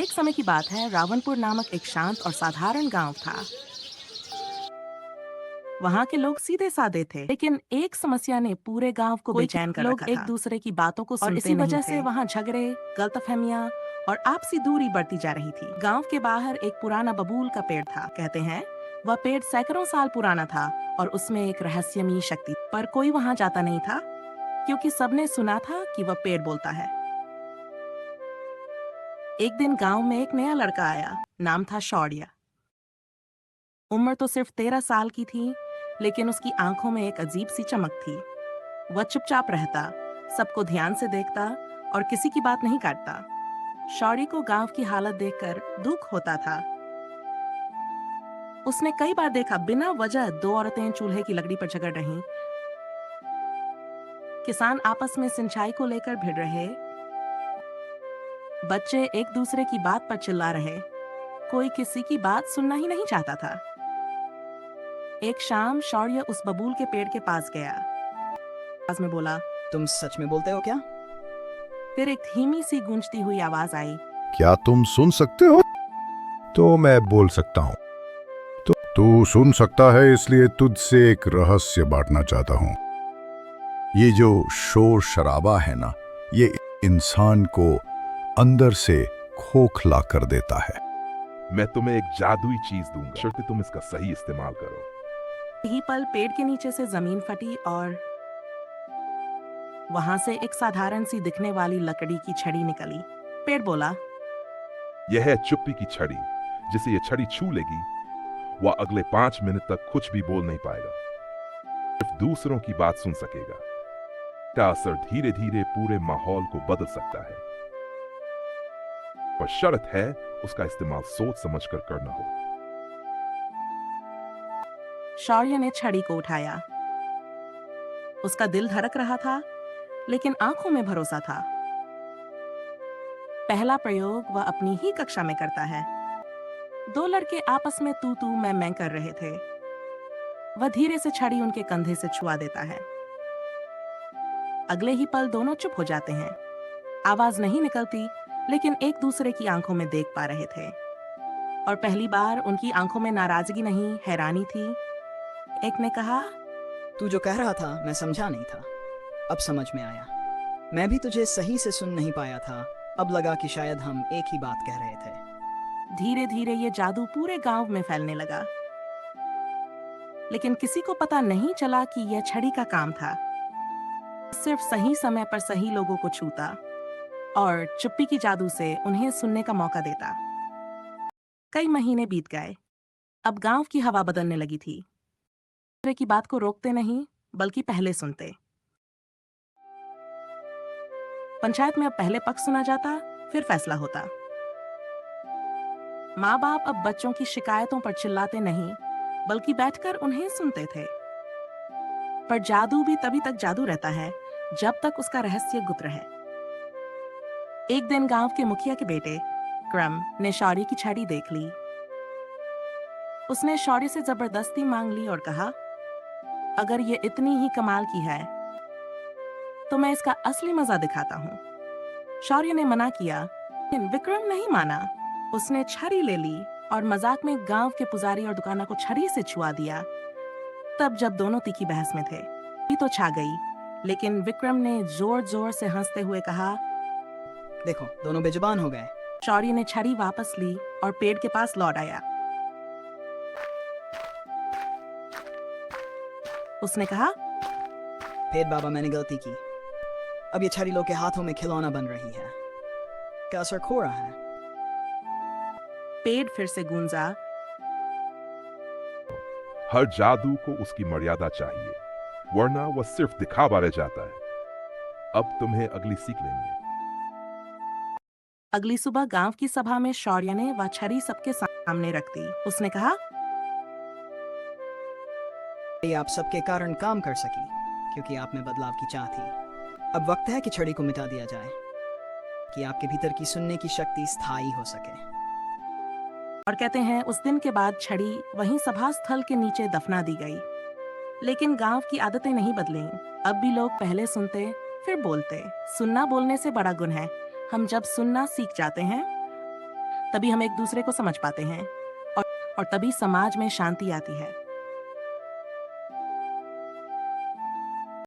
एक समय की बात है, रावणपुर नामक एक शांत और साधारण गांव था। वहाँ के लोग सीधे साधे थे, लेकिन एक समस्या ने पूरे गांव को बेचैन कर रखा था। लोग एक दूसरे की बातों को सुनते नहीं थे और इसी वजह से वहाँ झगड़े, गलतफहमियां और आपसी दूरी बढ़ती जा रही थी। गांव के बाहर एक पुराना बबूल का पेड़ था। कहते हैं वह पेड़ सैकड़ों साल पुराना था और उसमें एक रहस्यमयी शक्ति, पर कोई वहाँ जाता नहीं था क्योंकि सबने सुना था कि वह पेड़ बोलता है। एक दिन गांव में एक नया लड़का आया। नाम था शौर्य। उम्र तो सिर्फ 13 साल की थी, लेकिन उसकी आंखों में एक अजीब सी चमक थी। वह चुपचाप रहता, सबको ध्यान से देखता और किसी की बात नहीं काटता। शौर्य को गांव की हालत देखकर दुख होता था। उसने कई बार देखा बिना वजह दो औरतें चूल्हे की लकड़ी पर झगड़ रहीं, किसान आपस में सिंचाई को लेकर भिड़ रहे, बच्चे एक दूसरे की बात पर चिल्ला रहे। कोई किसी की बात सुनना ही नहीं चाहता था। एक शाम शौर्य उस बबूल के पेड़ के पास गया। आवाज में बोला, तुम सच में बोलते हो क्या? फिर एक धीमी सी गूंजती हुई आवाज आई, क्या तुम सुन सकते हो? तो मैं बोल सकता हूँ। तो तू सुन सकता है, इसलिए तुझसे एक रहस्य बांटना चाहता हूँ। ये जो शोर शराबा है ना, ये इंसान को अंदर से खोखला कर देता है। मैं तुम्हें एक जादुई चीज दूंगा, शर्त तुम इसका सही इस्तेमाल करो। यही पल पेड़ के नीचे से जमीन फटी और वहां से एक साधारण सी दिखने वाली लकड़ी की छड़ी निकली। पेड़ बोला, यह है चुप्पी की छड़ी। जिसे यह छड़ी छू लेगी, वह अगले 5 मिनट तक कुछ भी बोल नहीं पाएगा, सिर्फ दूसरों की बात सुन सकेगा। का असर धीरे धीरे पूरे माहौल को बदल सकता है, पर शर्त है उसका इस्तेमाल सोच समझकर करना हो। शौर्य ने छड़ी को उठाया। उसका दिल धड़क रहा था, लेकिन आंखों में भरोसा था। पहला प्रयोग वह अपनी ही कक्षा में करता है। 2 लड़के आपस में तू तू मैं कर रहे थे। वह धीरे से छड़ी उनके कंधे से छुआ देता है। अगले ही पल दोनों चुप हो जाते हैं। आवाज नहीं निकलती, लेकिन एक दूसरे की आंखों में देख पा रहे थे। और पहली बार उनकी आंखों में नाराजगी नहीं, हैरानी थी। एक ने कहा, तू जो कह रहा था मैं समझा नहीं था, अब समझ में आया। मैं भी तुझे सही से सुन नहीं पाया था, अब लगा कि शायद हम एक ही बात कह रहे थे। धीरे धीरे ये जादू पूरे गांव में फैलने लगा, लेकिन किसी को पता नहीं चला कि यह छड़ी का काम था। सिर्फ सही समय पर सही लोगों को छूता और चुप्पी की जादू से उन्हें सुनने का मौका देता। कई महीने बीत गए। अब गांव की हवा बदलने लगी थी। दूसरे की बात को रोकते नहीं, बल्कि पहले सुनते। पंचायत में अब पहले पक्ष सुना जाता, फिर फैसला होता। माँ बाप अब बच्चों की शिकायतों पर चिल्लाते नहीं, बल्कि बैठकर उन्हें सुनते थे। पर जादू भी तभी तक जादू रहता है जब तक उसका रहस्य गुप्त रहे। एक दिन गांव के मुखिया के बेटे क्रम ने शौर्य की छड़ी देख ली। उसने शौर्य से जबरदस्ती मांग ली और कहा, अगर ये इतनी ही कमाल की है तो मैं इसका असली मजा दिखाता हूँ। शौर्य ने मना किया, लेकिन विक्रम नहीं माना। उसने छड़ी ले ली और मजाक में गांव के पुजारी और दुकाना को छड़ी से छुआ दिया। तब जब दोनों तीखी बहस में थे, ये तो छा गई, लेकिन विक्रम ने जोर जोर से हंसते हुए कहा, देखो दोनों बेजुबान हो गए। शौर्य ने छड़ी वापस ली और पेड़ के पास लौट आया। उसने कहा, पेड़ बाबा, मैंने गलती की। अब ये छड़ी लोग के हाथों में खिलौना बन रही है। क्या असर खो रहा है? पेड़ फिर से गूंजा, हर जादू को उसकी मर्यादा चाहिए, वरना वह सिर्फ दिखावा रह जाता है। अब तुम्हें अगली सीख लेनी है। अगली सुबह गांव की सभा में शौर्य ने वह छड़ी सबके सामने रख दी। उसने कहा, ये आप सबके कारण काम कर सकी, क्योंकि आप में बदलाव की चाह थी। अब वक्त है कि छड़ी को मिटा दिया जाए, कि आपके भीतर की सुनने की शक्ति स्थायी हो सके। और कहते हैं उस दिन के बाद छड़ी वहीं सभा स्थल के नीचे दफना दी गई। लेकिन गांव की आदतें नहीं बदलीं। अब भी लोग पहले सुनते, फिर बोलते। सुनना बोलने से बड़ा गुण है। हम जब सुनना सीख जाते हैं तभी हम एक दूसरे को समझ पाते हैं और तभी समाज में शांति आती है।